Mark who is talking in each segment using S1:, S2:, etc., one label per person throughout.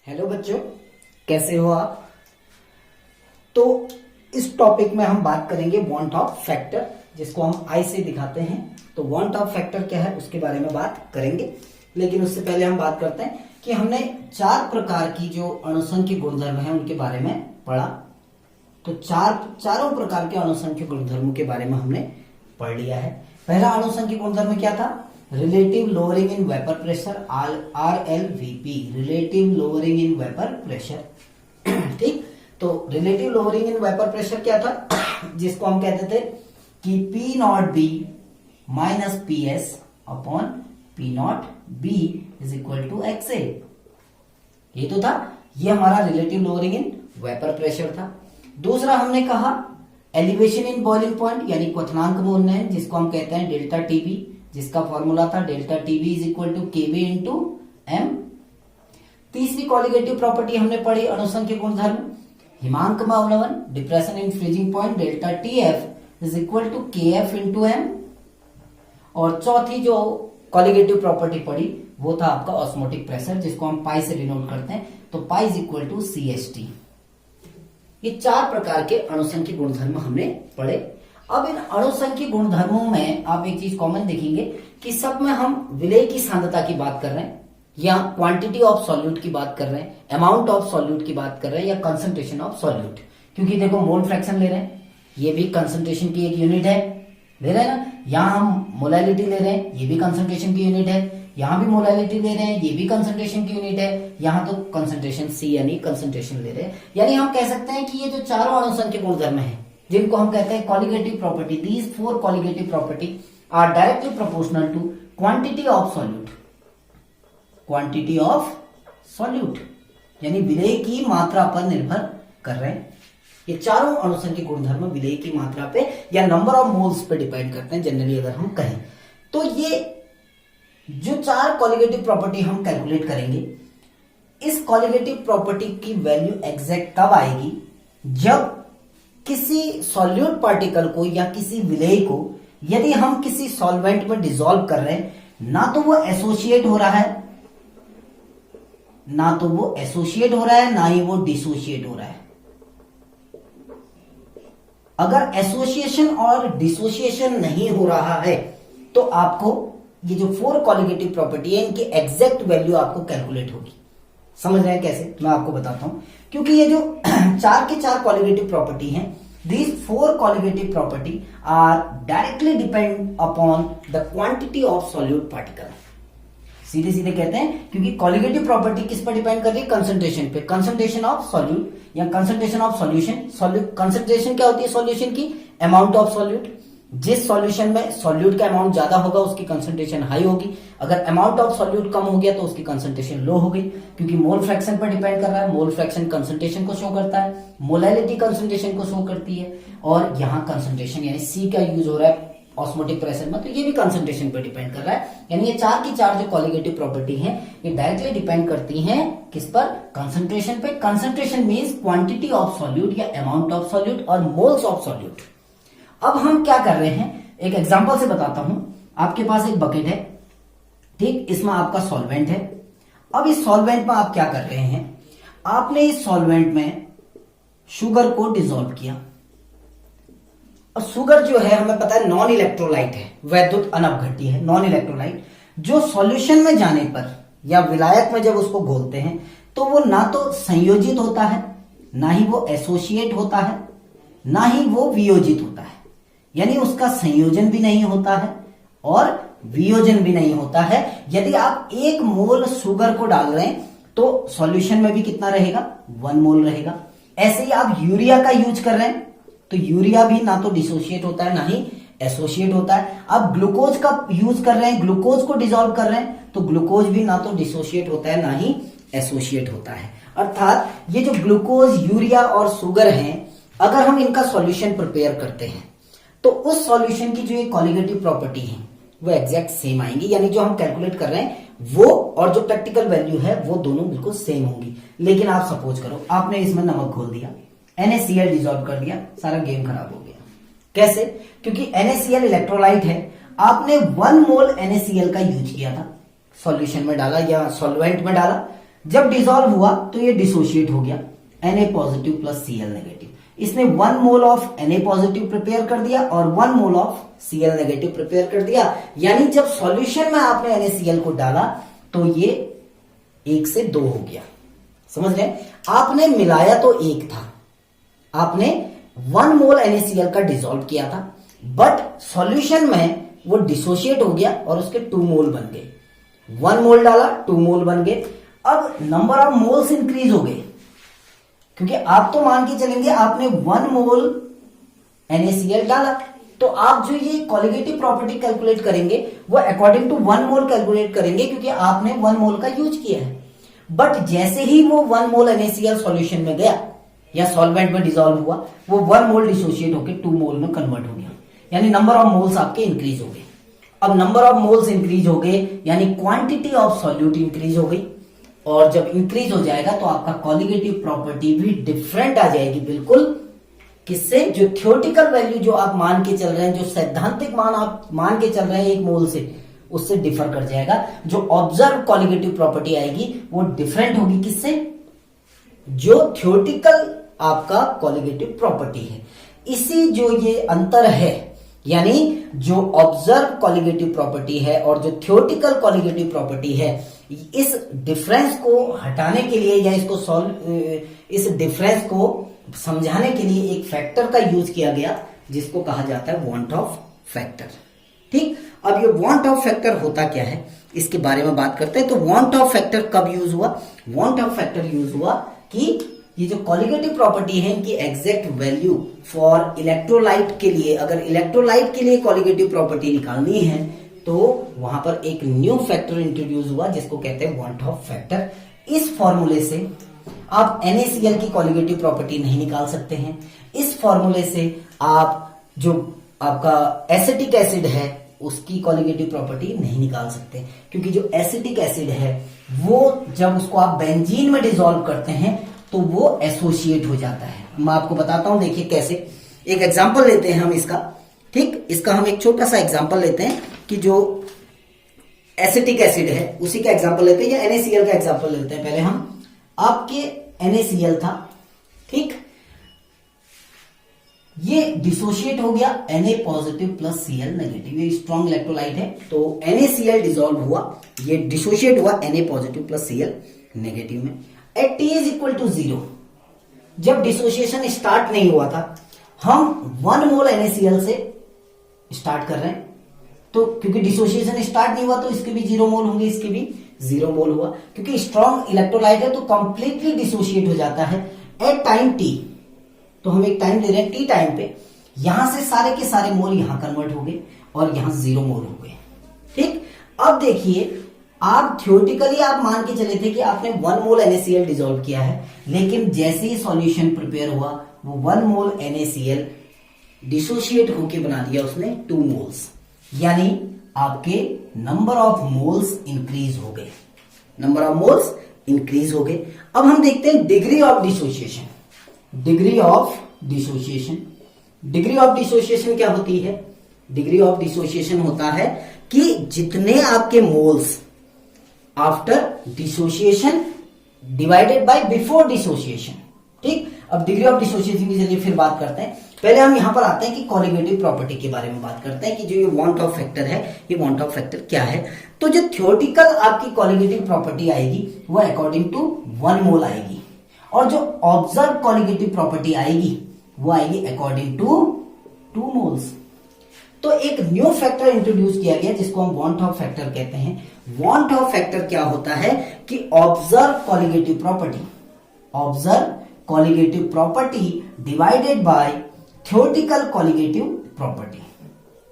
S1: Hello बच्चों, कैसे हो आप। तो इस टॉपिक में हम बात करेंगे वांट ऑफ फैक्टर, जिसको हम आई से दिखाते हैं। तो वांट ऑफ फैक्टर क्या है उसके बारे में बात करेंगे, लेकिन उससे पहले हम बात करते हैं कि हमने 4 प्रकार की जो अणुसंख्य गुणधर्म है उनके बारे में पढ़ा। तो चारों प्रकार के अणुसंख्य गुणधर्मों के बारे में हमने पढ़ लिया है। पहला अणुसंख्य गुणधर्म क्या था? Relative lowering in vapour pressure, RLVP, relative lowering in vapour pressure. ठीक, तो relative lowering in vapour pressure क्या था? जिसको हम कहते थे कि P naught B minus PS upon P naught B is equal to XA। ये तो था, ये हमारा relative lowering in vapour pressure था। दूसरा हमने कहा एलिवेशन इन बॉइलिंग पॉइंट, यानी क्वथनांक में उन्नयन, जिसको हम कहते हैं डेल्टा टीबी, जिसका फॉर्मूला था delta TB is equal to KB into M. तीसरी कॉलिगेटिव प्रॉपर्टी हमने पढ़ी अणुसंख्य गुणधर्म, हिमांक में अवलंबन, depression in freezing point, delta TF is equal to KF into M. और चौथी जो कॉलिगेटिव प्रॉपर्टी पढ़ी वो था आपका ऑस्मोटिक प्रेशर, जिसको हम पाई से डिनोट करते हैं, तो pi is equal to CST। ये 4 प्रकार के अणुसंख्य गुणधर्म हमने पढ़े। अब इन अणुसंख्य गुणधर्मों में आप एक चीज कॉमन देखेंगे कि सब में हम विलेय की सांद्रता की बात कर रहे हैं, या क्वांटिटी ऑफ सॉल्यूट की बात कर रहे हैं, अमाउंट ऑफ सॉल्यूट की बात कर रहे हैं, या कंसंट्रेशन ऑफ सॉल्यूट। क्योंकि देखो मोल फ्रैक्शन ले रहे हैं, ये भी कंसंट्रेशन की एक यूनिट है, ले रहे हैं ना। यहां हम मोलैलिटी ले रहे हैं, ये भी कंसंट्रेशन की यूनिट है। यहां भी मोलैलिटी ले रहे हैं, ये भी कंसंट्रेशन की यूनिट है। यहां तो कंसंट्रेशन C यानी कंसंट्रेशन ले रहे हैं। यानी हम कह सकते हैं कि ये जो चारों अणुसंख्य गुणधर्म है, जिनको हम कहते हैं colligative property, these 4 colligative property are directly proportional to quantity of solute. Quantity of solute यानी विलेय की मात्रा पर निर्भर कर रहे हैं। ये चारों अणुसंख्य गुणधर्म विलेय की मात्रा पे या नंबर ऑफ मोल्स पे डिपेंड करते हैं, जनरली अगर हम कहें तो। ये जो 4 कॉलिगेटिव प्रॉपर्टी हम कैलकुलेट करेंगे, इस कॉलिगेटिव प्रॉपर्टी की वैल्यू एग्जैक्ट तब आएगी जब किसी सॉल्यूट पार्टिकल को या किसी विलेय को यदि हम किसी सॉल्वेंट में डिसॉल्व कर रहे हैं, ना तो वो एसोसिएट हो रहा है, ना ही वो डिसोशिएट हो रहा है। अगर एसोसिएशन और डिसोसिएशन नहीं हो रहा है तो आपको ये जो 4 कॉलिगेटिव प्रॉपर्टी है, इनकी एग्जैक्ट वैल्यू आपको कैलकुलेट होगी। समझ रहे हैं कैसे? मैं आपको बताता हूं। क्योंकि ये जो 4 के 4 कॉलिगेटिव प्रॉपर्टी हैं, these 4 colligative property are directly depend upon the quantity of solute particle। सीधे सीधे कहते हैं, क्योंकि कॉलिगेटिव प्रॉपर्टी किस पर डिपेंड कर रही है? कंसंट्रेशन पे। कंसंट्रेशन ऑफ सॉल्यूट या कंसंट्रेशन ऑफ सॉल्यूशन। कंसंट्रेशन क्या होती है सॉल्यूशन की? Amount of solute. जिस सॉल्यूशन में सॉल्यूट का अमाउंट ज्यादा होगा उसकी कंसंट्रेशन हाई होगी, अगर अमाउंट ऑफ सॉल्यूट कम हो गया तो उसकी कंसंट्रेशन लो हो गई। क्योंकि मोल फ्रैक्शन पर डिपेंड कर रहा है, मोल फ्रैक्शन कंसंट्रेशन को शो करता है, मोलैलिटी कंसंट्रेशन को शो करती है, और यहां कंसंट्रेशन यानी C का यूज हो रहा है ऑस्मोटिक प्रेशर में, तो ये भी कंसंट्रेशन पर डिपेंड कर रहा है। यानी ये 4 की 4 जो कॉलिगेटिव प्रॉपर्टी है ये डायरेक्टली डिपेंड करती हैं किस पर? कंसंट्रेशन पे। Concentration means quantity of solute या अमाउंट ऑफ सॉल्यूट और मोल्स ऑफ सॉल्यूट। अब हम क्या कर रहे हैं, एक एग्जांपल से बताता हूं। आपके पास एक बकेट है, ठीक, इसमें आपका सॉल्वेंट है। अब इस सॉल्वेंट में आप क्या कर रहे हैं? आपने इस सॉल्वेंट में शुगर को डिसॉल्व किया। और शुगर जो है हमें पता है नॉन इलेक्ट्रोलाइट है, वैद्युत अनपघट्य है, नॉन इलेक्ट्रोलाइट, जो सॉल्यूशन में जाने पर या विलायक में जब उसको घोलते हैं तो वो ना तो संयोजित होता है, ना ही वो एसोसिएट होता है, ना ही वो वियोजित होता है। यानी उसका संयोजन भी नहीं होता है और वियोजन भी नहीं होता है। यदि आप 1 मोल शुगर को डाल रहे हैं तो सॉल्यूशन में भी कितना रहेगा? 1 मोल रहेगा। ऐसे ही आप यूरिया का यूज कर रहे हैं तो यूरिया भी ना तो डिसोशिएट होता है ना ही एसोसिएट होता है। आप ग्लूकोज का यूज कर रहे हैं, ग्लूकोज को डिसॉल्व कर रहे हैं तो ग्लूकोज भी ना तो डिसोशिएट होता है ना ही एसोसिएट होता है। अर्थात ये जो ग्लूकोज, यूरिया और शुगर हैं, अगर हम इनका सॉल्यूशन प्रिपेयर करते हैं तो उस सॉल्यूशन की जो ये कॉलिगेटिव प्रॉपर्टी है वो एग्जैक्ट सेम आएंगी। यानी जो हम कैलकुलेट कर रहे हैं वो और जो प्रैक्टिकल वैल्यू है वो दोनों बिल्कुल सेम होंगी। लेकिन आप सपोज करो आपने इसमें नमक घोल दिया, NaCl डिसॉल्व कर दिया, सारा गेम खराब हो गया। कैसे? क्योंकि NaCl इलेक्ट्रोलाइट है, आपने 1 मोल NaCl का यूज किया था, सॉल्यूशन में डाला या सॉल्वेंट में डाला, जब डिसॉल्व हुआ तो ये डिसोशिएट हो गया, Na positive plus Cl negative. इसने 1 mole of Na positive prepare कर दिया और 1 mole of Cl negative prepare कर दिया। यानी जब सॉल्यूशन में आपने NaCl को डाला तो ये 1 से 2 हो गया। समझ रहे? आपने मिलाया तो 1 था, आपने 1 मोल NaCl का डिसॉल्व किया था, बट सॉल्यूशन में वो डिसोशिएट हो गया और उसके 2 मोल बन गए। 1 मोल डाला, 2 मोल बन गए। अब नंबर ऑफ मोल्स इंक्रीज हो गए, क्योंकि आप तो मान के चलेंगे आपने 1 मोल NaCl डाला, तो आप जो ये कॉलिगेटिव प्रॉपर्टी कैलकुलेट करेंगे वो अकॉर्डिंग टू 1 मोल कैलकुलेट करेंगे, क्योंकि आपने 1 मोल का यूज किया है। बट जैसे ही वो 1 मोल NaCl सॉल्यूशन में गया या सॉल्वेंट में डिसॉल्व हुआ, वो 1 मोल डिसोशिएट होकर 2 मोल में कन्वर्ट हो गया, यानी नंबर ऑफ मोल्स आपके इंक्रीज हो गए। अब नंबर ऑफ मोल्स इंक्रीज हो गए यानी क्वांटिटी ऑफ सॉल्यूट इंक्रीज हो गई, और जब इंक्रीज हो जाएगा तो आपका कॉलिगेटिव प्रॉपर्टी भी डिफरेंट आ जाएगी बिल्कुल। किससे? जो थ्योरेटिकल वैल्यू जो आप मान के चल रहे हैं, जो सैद्धांतिक मान आप मान के चल रहे हैं 1 मोल से, उससे डिफर कर जाएगा। जो ऑब्जर्व कॉलिगेटिव प्रॉपर्टी आएगी वो डिफरेंट होगी किससे? जो थ्योरेटिकल आपका कॉलिगेटिव प्रॉपर्टी है। इसी जो ये अंतर है, यानी जो ऑब्जर्व कॉलिगेटिव प्रॉपर्टी है और जो थ्योरेटिकल कॉलिगेटिव प्रॉपर्टी है, इस डिफरेंस को हटाने के लिए या इस डिफरेंस को समझाने के लिए एक फैक्टर का यूज किया गया, जिसको कहा जाता है वांट ऑफ फैक्टर। ठीक, अब ये वांट ऑफ फैक्टर होता क्या है इसके बारे में बात करते हैं। तो वांट ऑफ फैक्टर कब यूज हुआ? वांट ऑफ फैक्टर यूज हुआ कि ये जो कॉलिगेटिव प्रॉपर्टी है इनकी एग्जैक्ट वैल्यू फॉर इलेक्ट्रोलाइट के लिए, अगर इलेक्ट्रोलाइट के लिए कॉलिगेटिव प्रॉपर्टी निकालनी है तो वहां पर एक न्यू फैक्टर इंट्रोड्यूस हुआ जिसको कहते हैं वांट ऑफ फैक्टर। इस फॉर्मूले से आप NaCl की कॉलिगेटिव प्रॉपर्टी नहीं निकाल सकते हैं। इस फॉर्मूले से आप जो आपका एसिटिक एसिड है उसकी कॉलिगेटिव प्रॉपर्टी नहीं निकाल सकते, क्योंकि जो एसिटिक एसिड है वो जब उसको आप बेंजीन में डिसॉल्व करते हैं तो वो एसोसिएट हो जाता है। मैं आपको बताता हूं, देखिए कैसे। एक एग्जांपल लेते हैं हम इसका। ठीक, इसका हम एक छोटा सा एग्जांपल लेते हैं कि जो एसिटिक एसिड है उसी का एग्जांपल लेते हैं, या NaCl का एग्जांपल लेते हैं। पहले हम आपके NaCl था, ठीक, ये डिसोशिएट हो गया Na positive plus Cl negative. ये स्ट्रॉन्ग इलेक्ट्रोलाइट है, तो NaCl डिसॉल्व हुआ, ये डिसोशिएट हुआ Na positive plus Cl negative में at T is equal to 0। जब डिसोशिएशन स्टार्ट नहीं हुआ था, हम 1 मोल NaCl से स्टार्ट कर रहे हैं, तो क्योंकि डिसोशिएशन स्टार्ट नहीं हुआ तो इसके भी 0 मोल होंगे, इसके भी 0 मोल हुआ, क्योंकि स्ट्रॉन्ग इलेक्ट्रोलाइट है तो कंप्लीटली डिसोशिएट हो जाता है एट टाइम T। तो हम एक टाइम ले रहे हैं T टाइम पे, यहां से सारे के सारे मोल यहां कन्वर्ट हो गए और यहां 0 मोल हो गए। ठीक, अब देखिए, आप थ्योरेटिकली आप मान के चले थे कि आपने 1 मोल NaCl डिसॉल्व किया है, लेकिन जैसे ही सॉल्यूशन प्रिपेयर हुआ वो 1 मोल NaCl डिसोशिएट होके बना दिया उसने 2 मोल्स, यानी आपके नंबर ऑफ मोल्स इंक्रीज हो गए, नंबर ऑफ मोल्स इंक्रीज हो गए। अब हम देखते हैं degree of dissociation. Degree of dissociation, degree of dissociation क्या होती है? डिग्री ऑफ डिसोसिएशन होता है कि जितने आपके moles after dissociation divided by before dissociation. ठीक, अब डिग्री ऑफ डिसोसिएशन की चलिए फिर बात करते हैं। पहले हम यहां पर आते हैं कि कॉलिगेटिव प्रॉपर्टी के बारे में बात करते हैं कि जो ये वांट ऑफ फैक्टर है, ये वांट ऑफ फैक्टर क्या है। तो जो थ्योरेटिकल आपकी कॉलिगेटिव प्रॉपर्टी आएगी वो अकॉर्डिंग टू 1 मोल आएगी, और जो ऑब्जर्व कॉलिगेटिव प्रॉपर्टी आएगी वो आएगी अकॉर्डिंग टू 2 मोल्स। तो एक न्यू फैक्टर इंट्रोड्यूस किया गया जिसको हम वांट ऑफ फैक्टर कहते हैं। वांट ऑफ फैक्टर क्या होता है कि observe colligative property, observe colligative property divided by theoretical colligative property.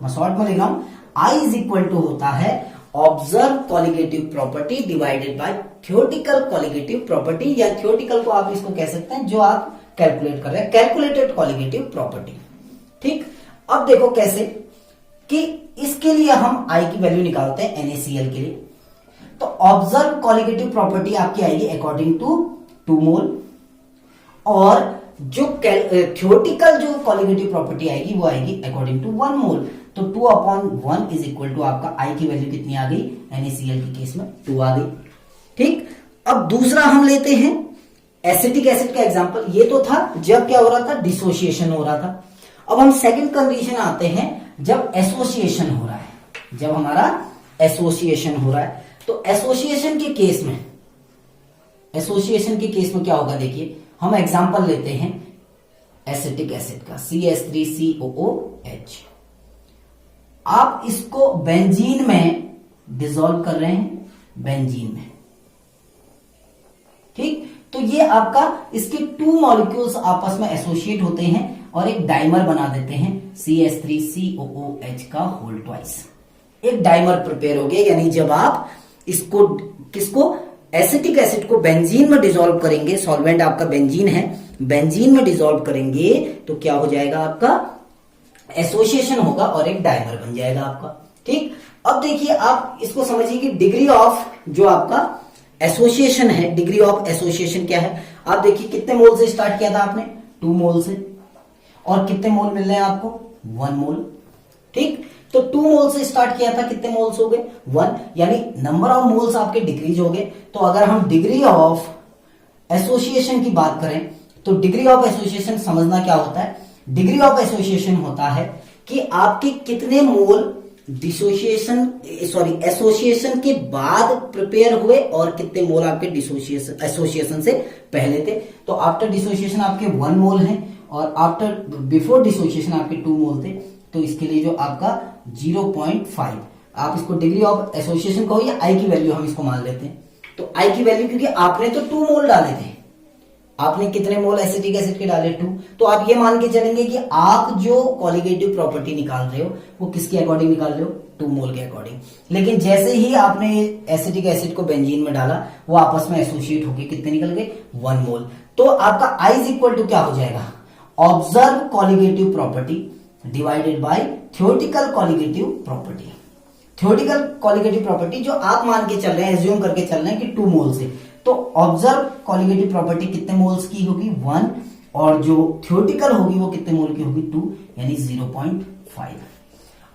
S1: मैं शॉर्ट में लिख रहा हूं, I इज इक्वल टू होता है observe colligative property divided by theoretical colligative property, या थ्योरेटिकल को आप इसको कह सकते हैं जो आप कैलकुलेट कर रहे हैं, कैलकुलेटेड कॉलिगेटिव प्रॉपर्टी। ठीक, अब देखो कैसे कि इसके लिए हम I की वैल्यू निकालते हैं NaCl के लिए। तो ऑब्जर्व कॉलिगेटिव प्रॉपर्टी आपकी आएगी अकॉर्डिंग टू 2 मोल, और जो थ्योरेटिकल जो कॉलिगेटिव प्रॉपर्टी आएगी वो आएगी अकॉर्डिंग टू 1 मोल। तो 2/1 इज इक्वल टू आपका I की वैल्यू कितनी आ गई? NaCl के केस में 2 आ गई। ठीक, अब दूसरा हम लेते हैं एसिटिक एसिड का एग्जांपल। ये तो था जब क्या हो रहा था, डिसोसिएशन हो रहा था। अब हम सेकंड कंडीशन आते हैं जब एसोसिएशन हो रहा है। जब हमारा एसोसिएशन हो रहा है तो एसोसिएशन के केस में क्या होगा, देखिए हम एग्जांपल लेते हैं एसिटिक एसिड का CH3COOH। आप इसको बेंजीन में डिसॉल्व कर रहे हैं, बेंजीन में, ठीक। तो ये आपका इसके 2 मॉलिक्यूल्स आपस में एसोसिएट होते हैं और एक डाइमर बना देते हैं CH3COOH का होल ट्वाइस। एक डाइमर प्रिपेयर हो गया, यानी जब आप इसको किसको, एसिटिक एसिड को बेंजीन में डिसॉल्व करेंगे, सॉल्वेंट आपका बेंजीन है, बेंजीन में डिसॉल्व करेंगे तो क्या हो जाएगा, आपका एसोसिएशन होगा और एक डाइमर बन जाएगा आपका, ठीक। अब देखिए आप इसको समझिए कि डिग्री ऑफ जो आपका एसोसिएशन है, डिग्री ऑफ एसोसिएशन क्या है। आप देखिए कितने मोल से स्टार्ट किया था आपने, 2 मोल से, और कितने मोल मिल रहे हैं आपको, 1 मोल, ठीक। तो 2 मोल से स्टार्ट किया था, कितने मोल्स हो गए, 1, यानी नंबर ऑफ मोल्स आपके डिक्रीज हो गए। तो अगर हम डिग्री ऑफ एसोसिएशन की बात करें तो डिग्री ऑफ एसोसिएशन समझना क्या होता है, डिग्री ऑफ एसोसिएशन होता है कि आपके कितने मोल एसोसिएशन के बाद प्रिपेयर हुए और कितने मोल आपके एसोसिएशन से पहले थे। तो आफ्टर डिसोसिएशन आपके 1 मोल हैं और आफ्टर बिफोर डिसोसिएशन आपके 2 मोल थे। तो इसके लिए जो आपका 0.5, आप इसको डिग्री ऑफ एसोसिएशन कहो या आई की वैल्यू हम इसको मान लेते हैं। तो आई की वैल्यू, क्योंकि आपने तो 2 मोल डाले थे, आपने कितने मोल एसिटिक एसिड के डाले, 2, तो आप ये मान के चलेंगे कि आप जो कॉलिगेटिव प्रॉपर्टी निकाल रहे हो वो किसके अकॉर्डिंग निकाल रहे हो, 2 मोल के अकॉर्डिंग। लेकिन जैसे ही आपने एसिटिक एसिड को बेंजीन में डाला वो आपस में एसोसिएट होकर कितने निकल गए, 1 मोल। तो आपका I इज इक्वल टू क्या हो जाएगा, observe colligative property divided by theoretical colligative property. Theoretical colligative property जो आप मान के चल रहे हैं, एज्यूम करके चल रहे हैं कि 2 मोल से, तो ऑब्जर्व कॉलिगेटिव प्रॉपर्टी कितने मोल्स की होगी, 1, और जो थ्योरेटिकल होगी वो कितने मोल की होगी, 2, यानी 0.5।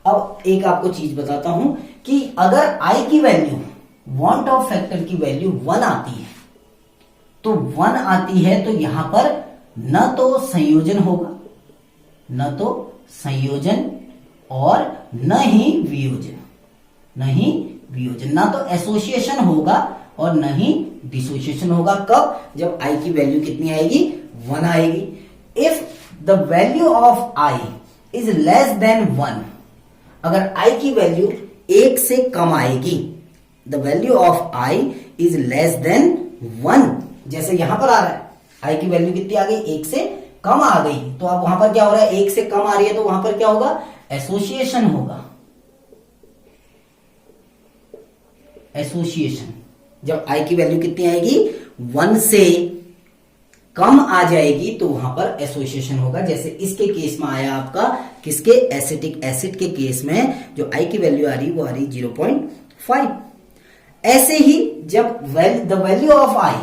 S1: अब एक आपको चीज बताता हूं कि अगर I की वैल्यू, वांट ऑफ फैक्टर की वैल्यू 1 आती है, तो 1 आती है तो यहां पर न तो संयोजन होगा, न तो संयोजन और न ही वियोजन, ना तो एसोसिएशन होगा और न ही डिसोसिएशन होगा। कब, जब I की वैल्यू कितनी आएगी, 1 आएगी। If the value of I is less than 1, अगर I की वैल्यू 1 से कम आएगी, the value of I is less than 1, जैसे यहां पर आ रहा है I की वैल्यू कितनी आ गई, 1 से कम आ गई, तो अब वहां पर क्या हो रहा है, 1 से कम आ रही है तो वहां पर क्या होगा, एसोसिएशन होगा, एसोसिएशन। जब I की वैल्यू कितनी आएगी, 1 से कम आ जाएगी तो वहां पर एसोसिएशन होगा, जैसे इसके केस में आया आपका, किसके, एसिटिक एसिड के केस में जो I की वैल्यू आ रही वो आ रही 0.5। ऐसे ही जब the value of I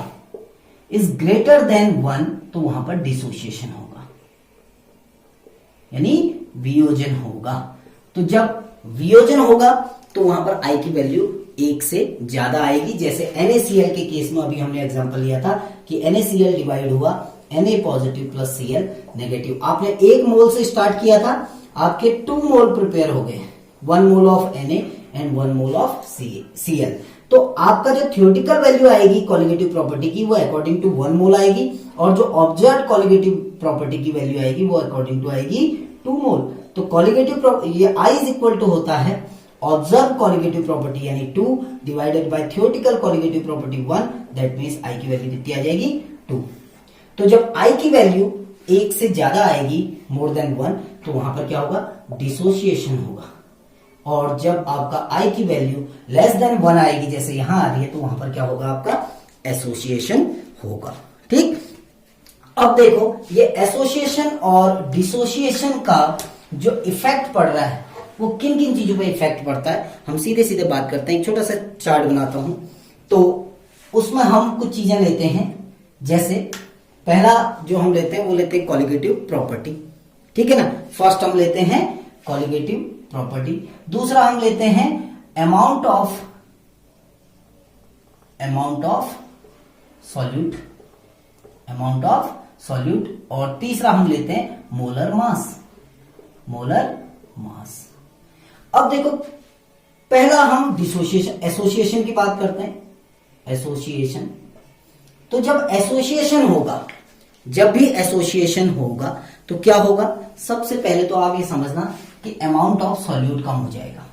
S1: is greater than 1 तो वहां पर डिसोसिएशन होगा, यानी वियोजन होगा। तो जब वियोजन होगा तो वहां पर I की वैल्यू 1 से ज्यादा आएगी, जैसे NaCl के केस में अभी हमने एग्जांपल लिया था कि NaCl डिवाइड हुआ Na positive plus Cl negative. आपने 1 मोल से स्टार्ट किया था, आपके 2 मोल प्रिपेयर हो गए, 1 mole of Na and 1 mole of Cl। तो आपका जो थ्योरेटिकल वैल्यू आएगी कॉलिगेटिव प्रॉपर्टी की वो अकॉर्डिंग टू 1 मोल आएगी, और जो ऑब्जर्व कॉलिगेटिव प्रॉपर्टी की वैल्यू आएगी वो अकॉर्डिंग टू आएगी 2 मोल। तो कॉलिगेटिव ये I इज इक्वल टू होता है ऑब्जर्व कॉलिगेटिव प्रॉपर्टी यानी 2 divided by theoretical colligative property 1, that means I की वैल्यू कितनी आ जाएगी, 2। तो जब I की वैल्यू 1 से ज्यादा आएगी, मोर देन 1, तो वहां पर क्या होगा, डिसोसिएशन होगा। और जब आपका I की वैल्यू लेस देन 1 आएगी, जैसे यहां आ रही है, तो वहां पर क्या होगा, आपका एसोसिएशन होगा, ठीक। अब देखो ये एसोसिएशन और डिसोसिएशन का जो इफेक्ट पड़ रहा है वो किन किन चीजों पे इफेक्ट पड़ता है, हम सीधे सीधे बात करते हैं। एक छोटा सा चार्ट बनाता हूं, तो उसमें हम कुछ चीजें लेते हैं। जैसे पहला जो हम लेते हैं वो लेते हैं कॉलिगेटिव प्रॉपर्टी, ठीक है ना। फर्स्ट हम लेते हैं कॉलिगेटिव प्रॉपर्टी, दूसरा हम लेते हैं amount of solute, amount of solute, और तीसरा हम लेते हैं मोलर मास, मोलर मास। अब देखो पहला हम डिसोसिएशन एसोसिएशन की बात करते हैं, एसोसिएशन। तो जब एसोसिएशन होगा, जब भी एसोसिएशन होगा तो क्या होगा, सबसे पहले तो आप ये समझना कि अमाउंट ऑफ सॉल्यूट कम हो जाएगा,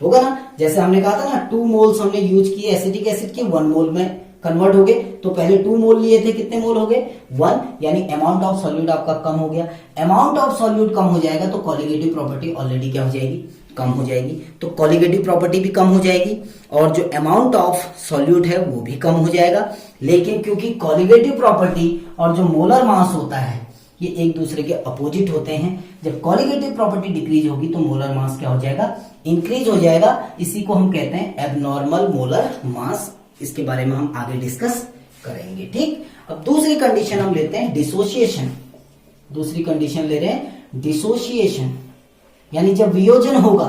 S1: होगा ना। जैसे हमने कहा था ना 2 मोल्स हमने यूज किए एसिटिक एसिड के, 1 मोल में कन्वर्ट हो गए। तो पहले 2 मोल लिए थे, कितने मोल हो गए 1, यानी अमाउंट ऑफ सॉल्यूट आपका कम हो गया। अमाउंट ऑफ सॉल्यूट कम हो जाएगा तो कॉलिगेटिव प्रॉपर्टी ऑलरेडी क्या हो जाएगी, कम हो जाएगी। तो कॉलिगेटिव प्रॉपर्टी भी कम हो जाएगी और जो अमाउंट ऑफ सॉल्यूट है वो भी कम हो जाएगा। लेकिन क्योंकि कॉलिगेटिव प्रॉपर्टी और जो मोलर मास होता है ये एक दूसरे के अपोजिट होते हैं, जब कॉलिगेटिव प्रॉपर्टी डिक्रीज होगी तो मोलर मास क्या हो जाएगा, इंक्रीज हो जाएगा। इसी को हम कहते हैं एबनॉर्मल मोलर मास। इसके बारे में हम आगे डिस्कस करेंगे, ठीक। अब दूसरी कंडीशन हम लेते हैं डिसोसिएशन। दूसरी कंडीशन ले रहे हैं डिसोसिएशन, यानी जब वियोजन होगा।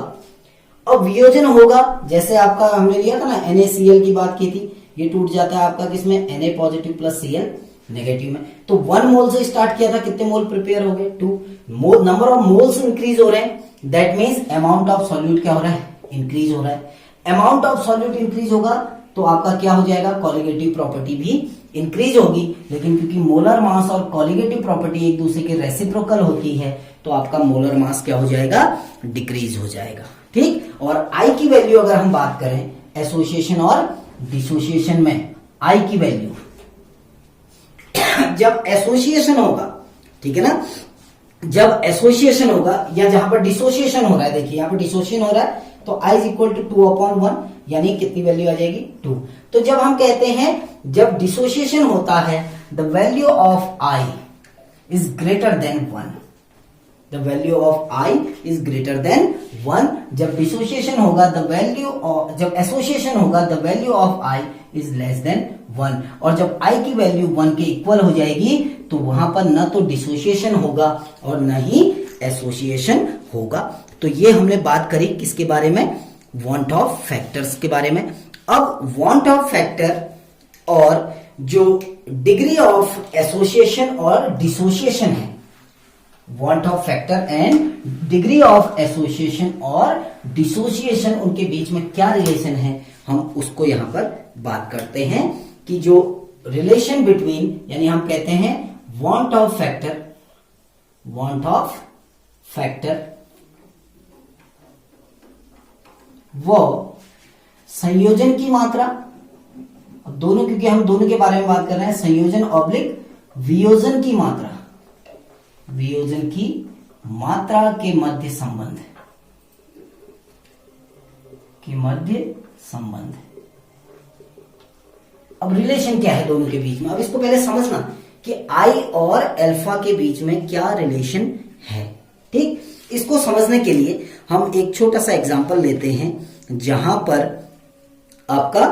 S1: अब वियोजन होगा, जैसे आपका हमने लिया था ना NaCl की बात की थी, ये टूट जाता है आपका किसमें, Na positive plus Cl negative में। तो 1 मोल से स्टार्ट किया था, कितने मोल प्रिपेयर हो गए 2 मोल। नंबर ऑफ मोल्स इंक्रीज हो रहे हैं, that means amount of solute क्या हो रहा है, इंक्रीज हो रहा है। अमाउंट ऑफ सॉल्यूट इंक्रीज होगा तो आपका क्या हो जाएगा, कॉलिगेटिव प्रॉपर्टी भी इंक्रीज होगी। लेकिन क्योंकि मोलर मास और कॉलिगेटिव प्रॉपर्टी एक दूसरे के रेसिप्रोकल होती है तो आपका मोलर मास क्या हो जाएगा, डिक्रीज हो जाएगा, ठीक। और आई की वैल्यू अगर हम बात करें एसोसिएशन और डिसोसिएशन में, आई की वैल्यू जब एसोसिएशन होगा, ठीक है ना, जब एसोसिएशन होगा या जहां पर डिसोसिएशन हो रहा है, देखिए यहां पर डिसोसिएशन हो रहा है तो I इज इक्वल टू 2/1, यानी कितनी वैल्यू आ जाएगी 2। तो जब हम कहते हैं जब डिसोसिएशन होता है the value of I is greater than 1, the value of I is greater than 1। जब डिसोसिएशन होगा द वैल्यू ऑफ, जब एसोसिएशन होगा the value of I is less than 1। और जब I की वैल्यू 1 के इक्वल हो जाएगी तो वहां पर न तो डिसोसिएशन होगा और न ही एसोसिएशन होगा। तो ये हमने बात करी किसके बारे में, वांट ऑफ फैक्टर्स के बारे में। अब वांट ऑफ फैक्टर और जो डिग्री ऑफ एसोसिएशन और डिसोसिएशन है, want of factor and degree of association और डिसोसिएशन, उनके बीच में क्या रिलेशन है, हम उसको यहां पर बात करते हैं कि जो रिलेशन बिटवीन, यानी हम कहते हैं want of factor, want of factor वो संयोजन की मात्रा, अब दोनों, क्योंकि हम दोनों के बारे में बात कर रहे हैं, संयोजन ऑब्लिक वियोजन की मात्रा, वियोजन की मात्रा के मध्य संबंध, के मध्य संबंध। अब रिलेशन क्या है दोनों के बीच में, अब इसको पहले समझना कि आई और अल्फा के बीच में क्या रिलेशन है, ठीक। इसको समझने के लिए हम एक छोटा सा एग्जांपल लेते हैं जहां पर आपका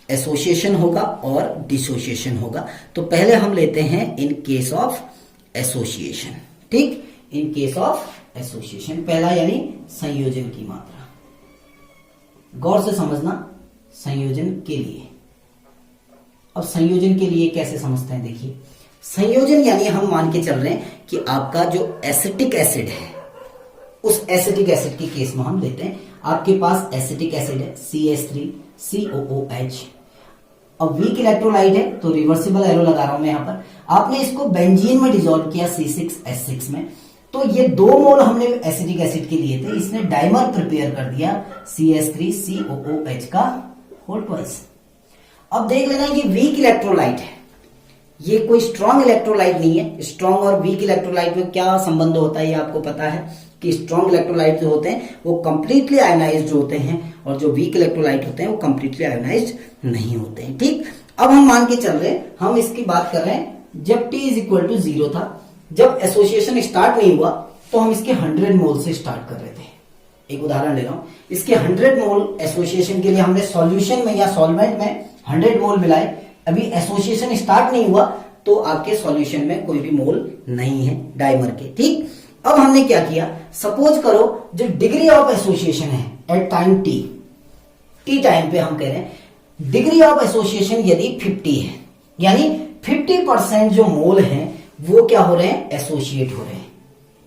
S1: एसोसिएशन होगा और डिसोसिएशन होगा। तो पहले हम लेते हैं इन केस ऑफ एसोसिएशन, ठीक। इन केस ऑफ एसोसिएशन पहला यानी संयोजन की मात्रा, गौर से समझना संयोजन के लिए। अब संयोजन के लिए कैसे समझते हैं, देखिए संयोजन यानी हम मान के चल रहे हैं कि आपका जो एसिटिक एसिड है, उस एसिटिक एसिड के केस में हम लेते हैं, आपके पास एसिटिक एसिड है CH3COOH, अब वीक इलेक्ट्रोलाइट है तो रिवर्सिबल एरो लगा रहा हूं मैं यहां पर। आपने इसको बेंजीन में डिसॉल्व किया C6H6 में, तो ये 2 मोल हमने एसिटिक एसिड के लिए थे, इसने डाइमर प्रिपेयर कर दिया CH3COOH का होल ट्वाइस। अब देख लेना ये वीक इलेक्ट्रोलाइट है, ये कोई स्ट्रॉन्ग इलेक्ट्रोलाइट नहीं है। स्ट्रॉन्ग और वीक इलेक्ट्रोलाइट में क्या संबंध होता है ये आपको पता है कि स्ट्रॉन्ग इलेक्ट्रोलाइट जो होते हैं वो कंप्लीटली आयोनाइज्ड होते हैं और जो वीक इलेक्ट्रोलाइट होते हैं वो कंप्लीटली आयोनाइज्ड नहीं होते हैं, ठीक। अब हम मान के चल रहे हैं, हम इसकी बात कर रहे हैं जब T इज इक्वल टू 0 था, जब एसोसिएशन स्टार्ट नहीं हुआ तो हम इसके 100 मोल से स्टार्ट कर रहे थे। एक उदाहरण ले रहा हूं, इसके 100 मोल एसोसिएशन के लिए हमने सॉल्यूशन में या सॉल्वेंट में 100 मोल मिलाए, अभी एसोसिएशन स्टार्ट नहीं हुआ तो आपके सॉल्यूशन में कोई भी मोल नहीं है डाइमर के, ठीक। अब हमने क्या किया, सपोज करो जो डिग्री ऑफ एसोसिएशन है एट टाइम टी टाइम पे हम कह रहे हैं डिग्री ऑफ एसोसिएशन यदि 50 है, यानी 50% जो मोल हैं वो क्या हो रहे हैं, एसोसिएट हो रहे हैं।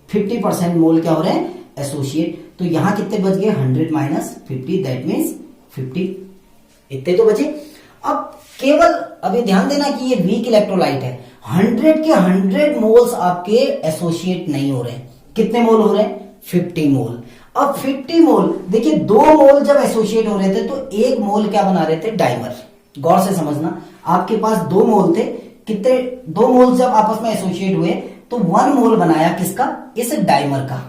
S1: 50% मोल क्या हो रहे हैं, एसोसिएट। तो यहां कितने बच गए, 100 माइनस 50, दैट मीन्स 50, इतने तो बचे। अब केवल अभी ध्यान देना कि ये वीक इलेक्ट्रोलाइट है, 100 के 100 मोल्स आपके एसोसिएट नहीं हो रहे हैं। कितने मोल हो रहे हैं, 50 मोल। अब 50 मोल, देखिए 2 मोल जब एसोसिएट हो रहे थे तो 1 मोल क्या बना रहे थे, डाइमर। गौर से समझना, आपके पास 2 मोल थे, कितने, 2 मोल जब आपस में एसोसिएट हुए तो 1 मोल बनाया किसका, इस डाइमर का।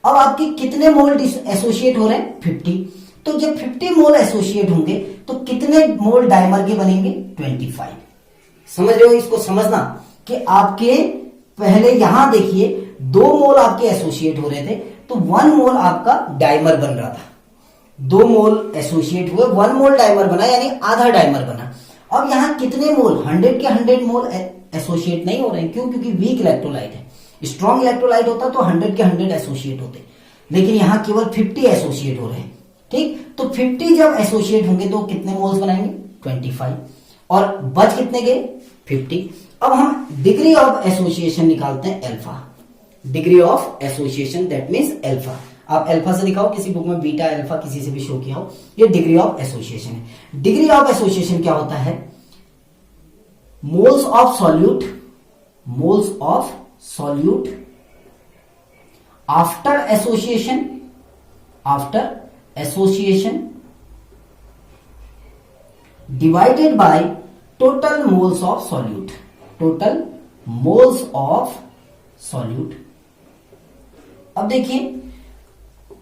S1: अब आपके कितने मोल एसोसिएट हो रहे हैं, 50। तो जब 50 मोल एसोसिएट होंगे तो कितने मोल डाइमर के बनेंगे, 25। समझ रहे हो, इसको समझना कि आपके पहले यहां देखिए 2 मोल आपके एसोसिएट हो रहे थे तो 1 मोल आपका डाइमर बन रहा था। 2 मोल एसोसिएट हुए, 1 मोल डाइमर बना, यानी आधा डाइमर बना। अब यहां कितने मोल, 100 के 100 मोल एसोसिएट नहीं हो रहे हैं। क्यों, क्योंकि वीक इलेक्ट्रोलाइट है। स्ट्रॉन्ग इलेक्ट्रोलाइट होता तो 100 के 100 एसोसिएट होते, लेकिन यहां केवल 50 एसोसिएट हो रहे हैं। ठीक, तो 50 जब एसोसिएट होंगे तो कितने मोल्स बनाएंगे, 25, और बच कितने गए, 50। अब हम डिग्री ऑफ एसोसिएशन निकालते हैं, alpha. Degree of association that means alpha. आप अल्फा से दिखाओ, किसी बुक में बीटा अल्फा किसी से भी शो किया हो, ये डिग्री ऑफ एसोसिएशन है। डिग्री ऑफ एसोसिएशन क्या होता है, moles of solute, moles of solute after association, after association divided by total moles of solute, total moles of solute. अब देखिए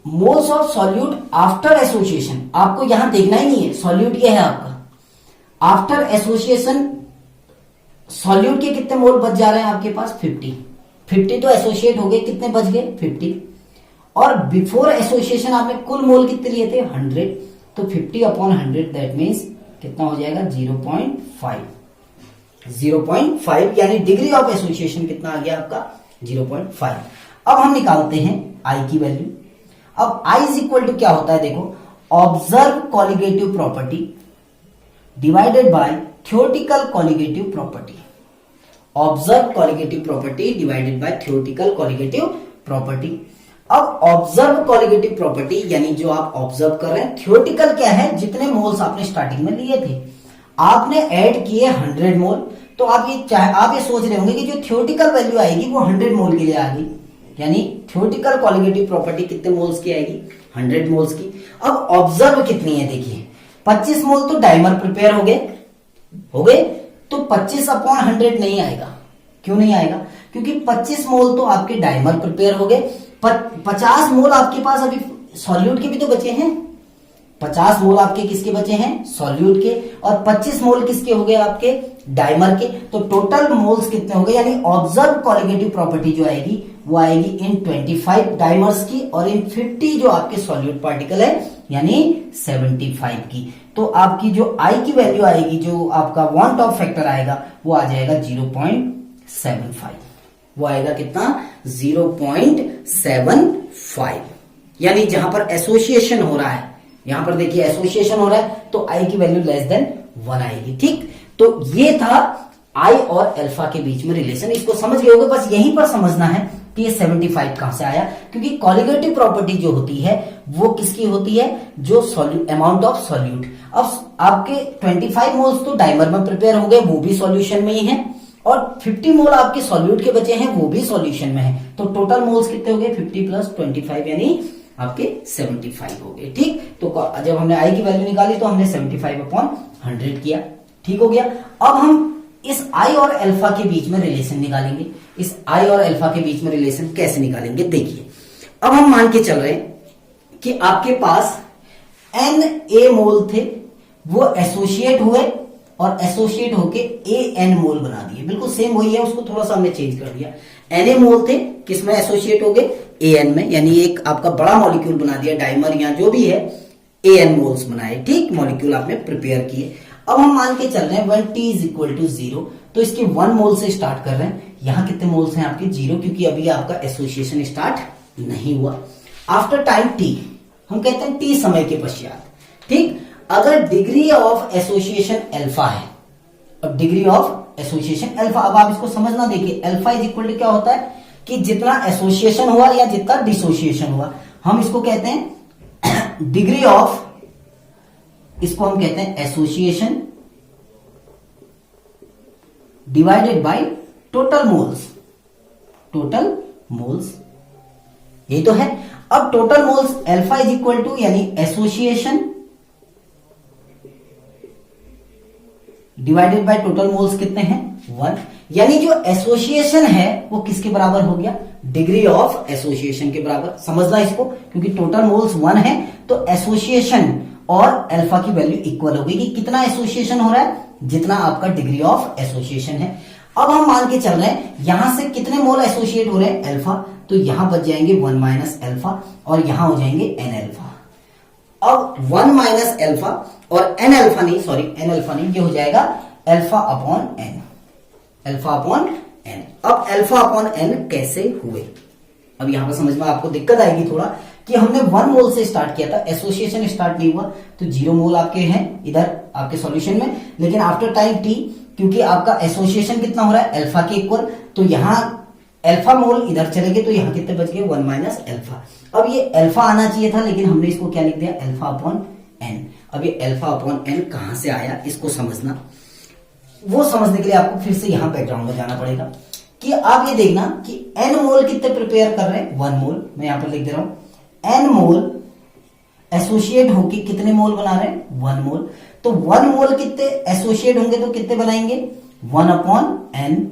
S1: moles of solute after association, आपको यहां देखना ही नहीं है, सॉल्यूट ये है आपका। आफ्टर एसोसिएशन सॉल्यूट के कितने मोल बच जा रहे हैं आपके पास, 50। 50 तो एसोसिएट हो गए, कितने बच गए, 50। और बिफोर एसोसिएशन आपने कुल मोल कितने लिए थे, 100। तो 50/100 दैट मीन्स कितना हो जाएगा, 0.5। 0.5 यानी डिग्री ऑफ एसोसिएशन कितना आ गया आपका, 0.5। अब हम निकालते हैं आई की वैल्यू। अब आई इज इक्वल टू क्या होता है, देखो, observe colligative property divided by theoretical colligative property. Observe colligative property divided by theoretical colligative property. अब ऑब्जर्व कॉलिगेटिव प्रॉपर्टी यानी जो आप ऑब्जर्व कर रहे हैं, थ्योरेटिकल क्या है, जितने मोल्स आपने स्टार्टिंग में लिए थे, आपने ऐड किए 100 मोल। तो आप ये सोच रहे होंगे कि जो थ्योरेटिकल वैल्यू आएगी वो 100 मोल के लिए आ गई, यानी थ्योरेटिकल कॉलिगेटिव प्रॉपर्टी कितने मोल्स की आएगी, 100 मोल्स की। अब ऑब्जर्व कितनी है, देखिए 25 मोल तो डाइमर प्रिपेयर हो गए, तो 25/100 नहीं आएगा। क्यों नहीं आएगा, क्योंकि 25 मोल तो आपके डाइमर प्रिपेयर हो गए, 50 मोल आपके पास अभी सॉल्यूट के भी तो बचे हैं। 50 मोल आपके किसके बचे हैं, सॉल्यूट के, और 25 मोल किसके हो गए, आपके डाइमर के। तो टोटल मोल्स कितने हो गए, यानी ऑब्जर्व कॉलिगेटिव प्रॉपर्टी जो आएगी वो आएगी इन 25 डाइमर्स की और इन 50 जो आपके सॉल्यूट पार्टिकल है यानी 75 की। तो आपकी जो आई की वैल्यू आएगी, जो आपका वांट ऑफ फैक्टर आएगा, वो आ जाएगा 0.75। वो आएगा कितना, 0.75। यानी जहां पर एसोसिएशन हो रहा है, यहां पर देखिए एसोसिएशन हो रहा है तो आई की वैल्यू लेस देन 1 आएगी। ठीक, तो ये था आई और अल्फा के बीच में रिलेशन। इसको समझ गए होगे, बस यहीं पर समझना है कि ये 75 कहां से आया, क्योंकि कॉलिगेटिव प्रॉपर्टी जो होती है वो किसकी होती है, जो अमाउंट ऑफ सॉल्यूट। अब आपके 25 मोल्स तो डाइमर में प्रिपेयर हो गए, वो भी सॉल्यूशन में ही है, और 50 मोल आपके सॉल्यूट के बचे हैं, वो भी सॉल्यूशन में है। तो टोटल मोल्स कितने हो गए, 50 + 25 यानी आपके 75 हो गए। ठीक, तो जब हमने आई की वैल्यू निकाली तो हमने 75/100 किया। ठीक हो गया। अब हम इस आई और अल्फा के बीच में रिलेशन निकालेंगे। इस आई और अल्फा के बीच में रिलेशन कैसे निकालेंगे, देखिए। अब हम मान के चल रहे हैं कि आपके पास Na मोल थे, वो एसोसिएट हुए और एसोसिएट होके An मोल बना दिए। बिल्कुल सेम वही है, उसको थोड़ा सा हमने चेंज कर दिया। Na मोल थे, किसमें एसोसिएट हो गए, An में, यानी एक आपका बड़ा मॉलिक्यूल बना दिया, डाइमर या जो भी है, An मोल्स बनाए। ठीक, मॉलिक्यूल आपने प्रिपेयर किए। अब हम मान के चल रहे हैं when t = 0, तो इसके 1 मोल से स्टार्ट कर रहे हैं। यहां कितने मोल्स हैं आपके, 0, क्योंकि अभी आपका एसोसिएशन स्टार्ट नहीं हुआ। आफ्टर टाइम t, हम कहते हैं t समय के पश्चात। ठीक, अगर डिग्री ऑफ एसोसिएशन अल्फा है और डिग्री ऑफ एसोसिएशन अल्फा। अब आप इसको समझना, देखिए अल्फा इज इक्वल टू क्या होता है कि जितना एसोसिएशन हुआ या जितना डिसोसिएशन हुआ, हम इसको कहते हैं डिग्री ऑफ, इसको हम कहते हैं association divided by total moles. Total moles ये तो है। अब total moles alpha is equal to यानी association divided by total moles कितने हैं 1, यानी जो एसोसिएशन है वो किसके बराबर हो गया, डिग्री ऑफ एसोसिएशन के बराबर। समझना इसको, क्योंकि टोटल मोल्स 1 है तो एसोसिएशन और अल्फा की वैल्यू इक्वल होगी कि कितना एसोसिएशन हो रहा है, जितना आपका डिग्री ऑफ एसोसिएशन है। अब हम मान के चल रहे हैं यहां से कितने मोल एसोसिएट हो रहे हैं अल्फा, तो यहां बच जाएंगे 1 माइनस अल्फा और यहां हो जाएंगे एन अल्फा। अब 1 माइनस अल्फा और एन अल्फा नहीं, सॉरी एन अल्फा नहीं, ये हो जाएगा alpha upon N, alpha upon N. अब अल्फा अपॉन एन कैसे हुए, अब यहां पर समझ में आपको दिक्कत आएगी थोड़ा कि हमने 1 मोल से स्टार्ट किया था, एसोसिएशन स्टार्ट नहीं हुआ तो 0 मोल आपके हैं इधर आपके सॉल्यूशन में, लेकिन आफ्टर टाइम टी क्योंकि आपका एसोसिएशन कितना हो रहा है अल्फा के इक्वल, तो यहां अल्फा मोल इधर चले गए तो यहां कितने बच गए 1 माइनस अल्फा। अब ये अल्फा आना चाहिए था लेकिन हमने इसको क्या लिख दिया अल्फा अपॉन एन। अब ये अल्फा अपॉन एन कहां से आया इसको समझना, वो समझने के लिए आपको फिर से यहां बैकग्राउंड में जाना पड़ेगा कि आप ये देखना कि एन मोल कितने प्रिपेयर कर रहे हैं 1 मोल, मैं यहां पर लिख दे रहा हूं एन मोल एसोसिएट होके कितने मोल बना रहे हैं 1 मोल, तो 1 मोल कितने एसोसिएट होंगे तो कितने बनाएंगे 1 अपॉन एन,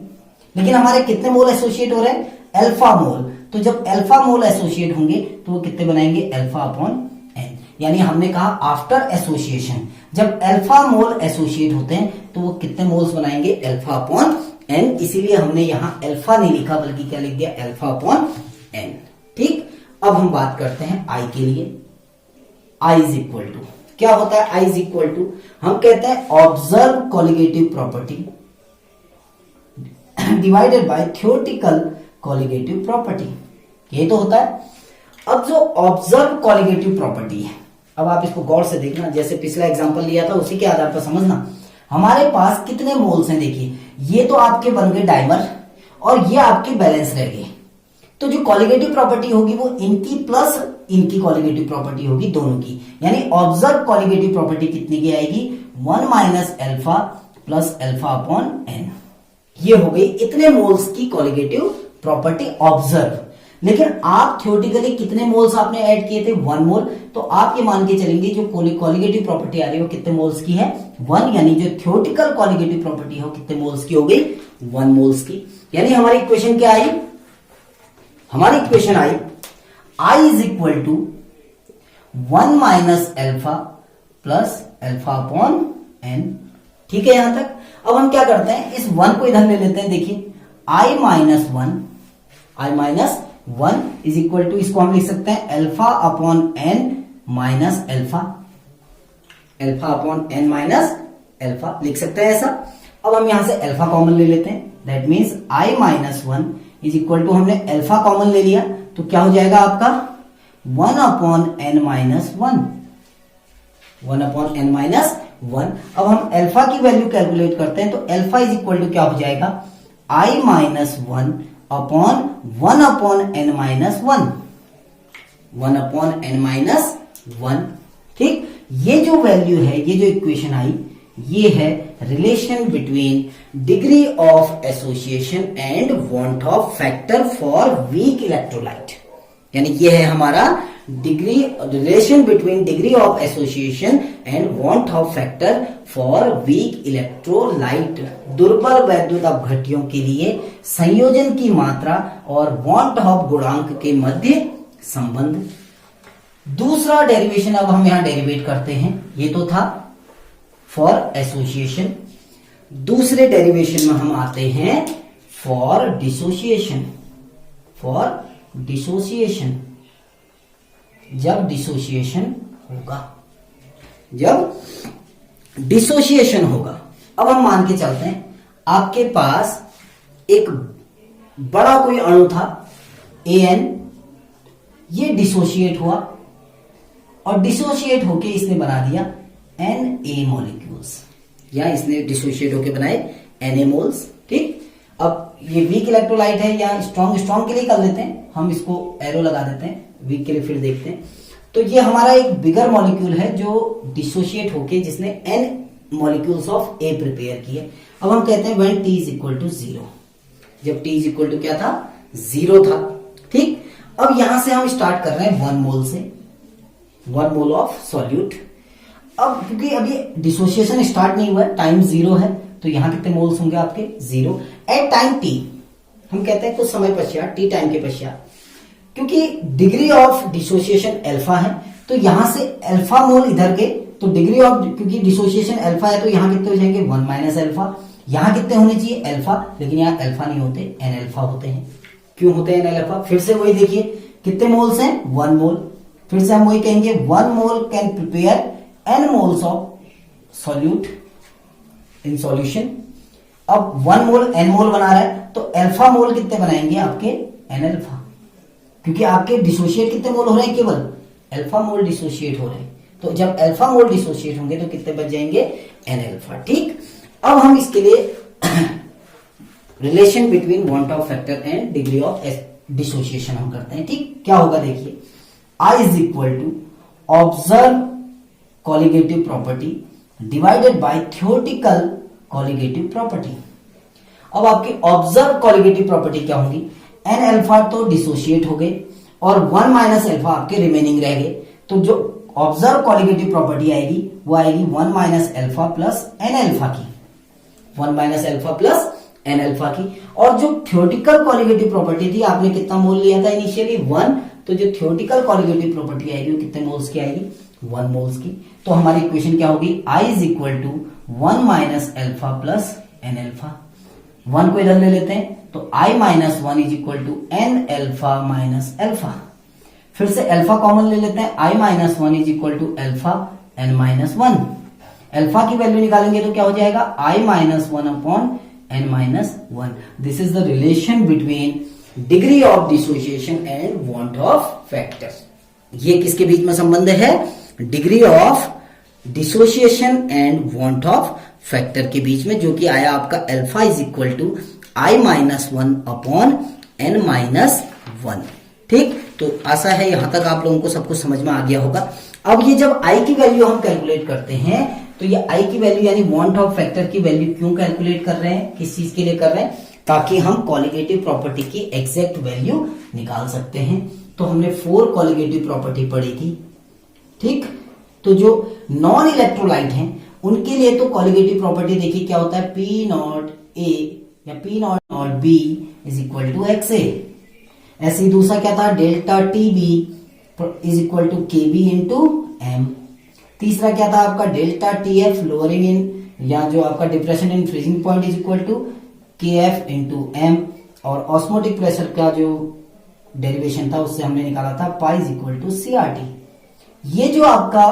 S1: लेकिन हमारे कितने मोल एसोसिएट हो रहे हैं अल्फा मोल, तो जब अल्फा मोल एसोसिएट होंगे तो वो कितने बनाएंगे अल्फा अपॉन एन। यानी हमने कहा आफ्टर एसोसिएशन जब अल्फा मोल एसोसिएट होते हैं तो वो कितने मोल्स बनाएंगे अल्फा अपॉन एन, इसीलिए हमने यहां अल्फा नहीं लिखा बल्कि क्या लिख दिया अल्फा अपॉन एन। ठीक, अब हम बात करते हैं आई के लिए। आई इज इक्वल टू क्या होता है, आई इज इक्वल टू हम कहते हैं observe colligative property divided by theoretical colligative property, ये तो होता है। अब जो ऑब्जर्व कॉलिगेटिव प्रॉपर्टी है, अब आप इसको गौर से देखना, जैसे पिछला एग्जांपल लिया था उसी के आधार पर समझना। हमारे पास कितने मोल्स हैं, देखिए ये तो आपके बन गए डाइमर और ये आपके बैलेंस रह गए, तो जो कॉलिगेटिव प्रॉपर्टी होगी वो इनकी प्लस इनकी कॉलिगेटिव प्रॉपर्टी होगी दोनों की, यानी ऑब्जर्व कॉलिगेटिव प्रॉपर्टी कितनी की आएगी 1 minus alpha plus alpha upon N. ये हो गई इतने मोल्स की कॉलिगेटिव प्रॉपर्टी ऑब्जर्व। लेकिन आप थ्योरेटिकली कितने मोल्स आपने ऐड किए थे 1 मोल, तो आप ये मान के चलेंगे जो कॉलिगेटिव प्रॉपर्टी आ रही है वो कितने मोल्स की है 1, यानी जो थ्योरेटिकल कॉलिगेटिव प्रॉपर्टी है वो कितने मोल्स की हो गई 1 मोल्स की। यानी हमारी इक्वेशन क्या आई, हमारी इक्वेशन आई I is equal to 1 minus alpha plus alpha upon N. ठीक है यहां तक। अब हम क्या करते हैं इस 1 को इधर ले लेते हैं, देखिए I minus 1 is equal to, इसको हम लिख सकते हैं alpha upon N minus alpha, alpha upon N minus alpha लिख सकते हैं ऐसा। अब हम यहां से अल्फा कॉमन ले लेते हैं, that means I minus 1 is equal to, हमने अल्फा कॉमन ले लिया तो क्या हो जाएगा आपका 1 upon N minus 1, 1 upon N minus 1। अब हम अल्फा की वैल्यू कैलकुलेट करते हैं तो अल्फा इज इक्वल टू क्या हो जाएगा i minus 1 upon 1 upon N minus 1, 1 upon N minus 1। ठीक, ये जो वैल्यू है, ये जो इक्वेशन आई, ये है relation between degree of association and van't of factor for weak electrolyte. यानी ये है हमारा degree relation between degree of association and van't of factor for weak electrolyte, दुर्बल वैद्युत अपघट्यों के लिए संयोजन की मात्रा और वांट ऑफ गुणांक के मध्य संबंध। दूसरा डेरिवेशन अब हम यहां डेरिवेट करते हैं, ये तो था फॉर एसोसिएशन। दूसरे डेरिवेशन में हम आते हैं फॉर डिसोसिएशन, फॉर डिसोसिएशन, जब डिसोसिएशन होगा, जब डिसोसिएशन होगा। अब हम मान के चलते हैं आपके पास एक बड़ा कोई अणु था AN, ये डिसोसिएट हुआ और डिसोसिएट होके इसने बना दिया Na मॉलिक्यूल्स, या इसने डिसोसिएट होके बनाए Na मोल्स। ठीक, अब ये वीक इलेक्ट्रोलाइट है या स्ट्रॉन्ग के लिए कर लेते हैं, हम इसको एरो लगा देते हैं, वीक के लिए फिर देखते हैं। तो ये हमारा एक बिगर मॉलिक्यूल है जो डिसोशिएट होके जिसने n molecules of A prepare किए। अब हम कहते हैं when T is equal to 0, जब T इज इक्वल टू क्या था, 0 था। ठीक, अब यहां से हम स्टार्ट कर रहे हैं 1 मोल से, 1 मोल ऑफ सॉल्यूट। अब क्योंकि अभी डिसोसिएशन स्टार्ट नहीं हुआ है, टाइम 0 है, तो यहां कितने मोल्स होंगे आपके, 0 एट टाइम T। हम कहते हैं कुछ समय पश्चात, T टाइम के पश्चात, क्योंकि डिग्री ऑफ डिसोसिएशन अल्फा है, तो यहां से अल्फा मोल इधर के, तो डिग्री ऑफ, क्योंकि डिसोसिएशन अल्फा है तो यहां कितने हो जाएंगे, 1 माइनस अल्फा। यहां कितने होने चाहिए, अल्फा, लेकिन यहां अल्फा नहीं होते, एन अल्फा होते हैं। क्यों होते हैं एन अल्फा, फिर से वही देखिए कितने मोल्स हैं, 1 मोल। फिर से हम वही कहेंगे 1 mole can prepare n moles of solute in solution. अब 1 मोल n मोल बना रहा है, तो अल्फा मोल कितने बनाएंगे आपके, n अल्फा, क्योंकि आपके डिसोशिएट कितने मोल हो रहे हैं, केवल अल्फा मोल डिसोशिएट हो रहे हैं। तो जब अल्फा मोल डिसोशिएट होंगे तो कितने बच जाएंगे, n अल्फा। ठीक, अब हम इसके लिए relation between van't of factor and degree of dissociation हम करते हैं। ठीक, क्या होगा देखिए, I is equal to observe colligative property divided by theoretical colligative property. अब आपकी ऑब्जर्व कॉलिगेटिव प्रॉपर्टी क्या होगी, एन अल्फा तो डिसोशिएट हो गए और 1 माइनस अल्फा आपके रिमेनिंग रह गए, तो जो ऑब्जर्व कॉलिगेटिव प्रॉपर्टी आएगी वो आएगी 1 minus alpha plus N alpha की, 1 minus alpha plus N alpha की। और जो थ्योरेटिकल कॉलिगेटिव प्रॉपर्टी थी, आपने कितना मोल लिया था इनिशियली, 1, तो जो थ्योरेटिकल कॉलिगेटिव प्रॉपर्टी आएगी वो कितने मोल्स की आएगी, 1 मोल्स की। तो हमारी इक्वेशन क्या होगी, I is equal to 1 minus alpha plus N alpha. 1 को इधर ले लेते हैं, तो I minus 1 is equal to n alpha minus alpha. फिर से अल्फा कॉमन ले लेते हैं, I minus 1 is equal to alpha n minus 1। Alpha की वैल्यू निकालेंगे तो क्या हो जाएगा, I minus 1 upon N minus 1। This is the relation between degree of dissociation and van't of factor. ये किसके बीच में संबंध है, degree of dissociation and van't of factor के बीच में, जो कि आया आपका alpha is equal to I minus 1 upon N minus 1। ठीक, तो आशा है यहां तक आप लोगों को सब कुछ समझ में आ गया होगा। अब ये जब I की वैल्यू हम कैलकुलेट करते हैं, तो ये I की वैल्यू यानी वांट ऑफ फैक्टर की वैल्यू क्यों कैलकुलेट कर रहे हैं, किस चीज के लिए कर रहे हैं, ताकि हम कॉलिगेटिव प्रॉपर्टी की एग्जैक्ट वैल्यू निकाल सकते हैं। तो हमने 4 कॉलिगेटिव प्रॉपर्टी पढ़ी थी। ठीक, तो जो नॉन इलेक्ट्रोलाइट हैं उनके लिए तो कॉलिगेटिव प्रॉपर्टी देखिए क्या होता है, P नॉट A या P not B is equal to XA। ऐसे ही दूसरा क्या था, delta TB is equal to KB into M। तीसरा क्या था आपका, डेल्टा TF लोअरिंग इन या जो आपका depression in freezing point is equal to KF into M। और ऑस्मोटिक प्रेशर का जो डेरिवेशन था उससे हमने निकाला था pi is equal to CRT। ये जो आपका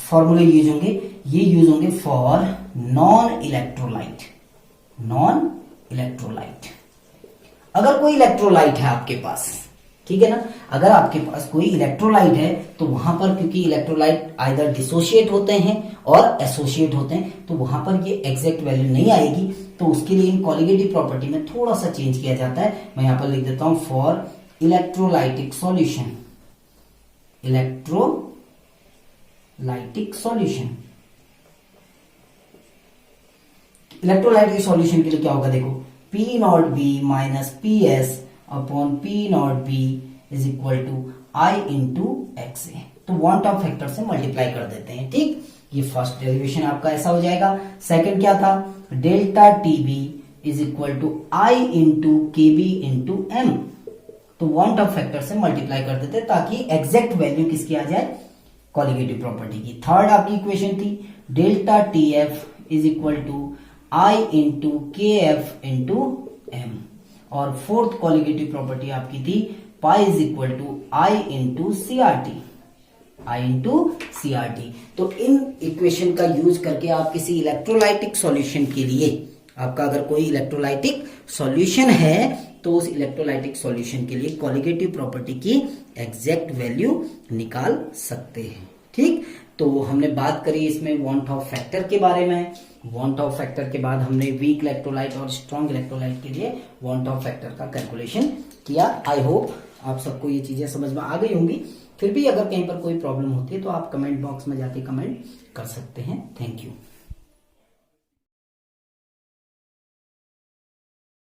S1: फॉर्मूले यूज होंगे, ये यूज होंगे for non electrolyte. Non electrolyte, अगर कोई इलेक्ट्रोलाइट है आपके पास, ठीक है ना, अगर आपके पास कोई इलेक्ट्रोलाइट है तो वहां पर, क्योंकि इलेक्ट्रोलाइट आइदर डिसोशिएट होते हैं और एसोशिएट होते हैं, तो वहां पर ये एग्जैक्ट वैल्यू नहीं आएगी। तो उसके लिए इन कॉलिगेटिव प्रॉपर्टी में थोड़ा सा चेंज किया जाता है। मैं यहां पर लिख देता हूं for electrolytic solution, electrolytic solution. Electrolytic solution के लिए क्या होगा, देखो P not B minus PS upon P not B is equal to I into XA। तो वांट ऑफ फैक्टर से मल्टीप्लाई कर देते हैं। ठीक, ये फर्स्ट डेरिवेशन आपका ऐसा हो जाएगा। सेकंड क्या था, delta TB is equal to I into KB into M। तो वांट ऑफ फैक्टर से मल्टीप्लाई कर देते ताकि एग्जैक्ट वैल्यू किसकी आ जाए, कॉलिगेटिव प्रॉपर्टी की। थर्ड आपकी इक्वेशन थी delta TF is equal to I into KF into M। और फोर्थ कॉलिगेटिव प्रॉपर्टी आपकी थी pi is equal to I into CRT, I into CRT। तो इन इक्वेशन का यूज करके आप किसी इलेक्ट्रोलाइटिक सॉल्यूशन के लिए, आपका अगर कोई इलेक्ट्रोलाइटिक सॉल्यूशन है तो उस इलेक्ट्रोलाइटिक सॉल्यूशन के लिए कॉलिगेटिव प्रॉपर्टी की एग्जैक्ट वैल्यू निकाल सकते हैं। ठीक, तो हमने बात करी इसमें वांट ऑफ फैक्टर के बारे में। वांट ऑफ फैक्टर के बाद हमने वीक इलेक्ट्रोलाइट और स्ट्रॉन्ग इलेक्ट्रोलाइट के लिए वांट ऑफ फैक्टर का कैलकुलेशन किया। आई होप आप सबको ये चीजें समझ में आ गई होंगी। फिर भी अगर कहीं पर कोई प्रॉब्लम होती है तो आप कमेंट बॉक्स में जाके कमेंट कर सकते हैं। Thank you.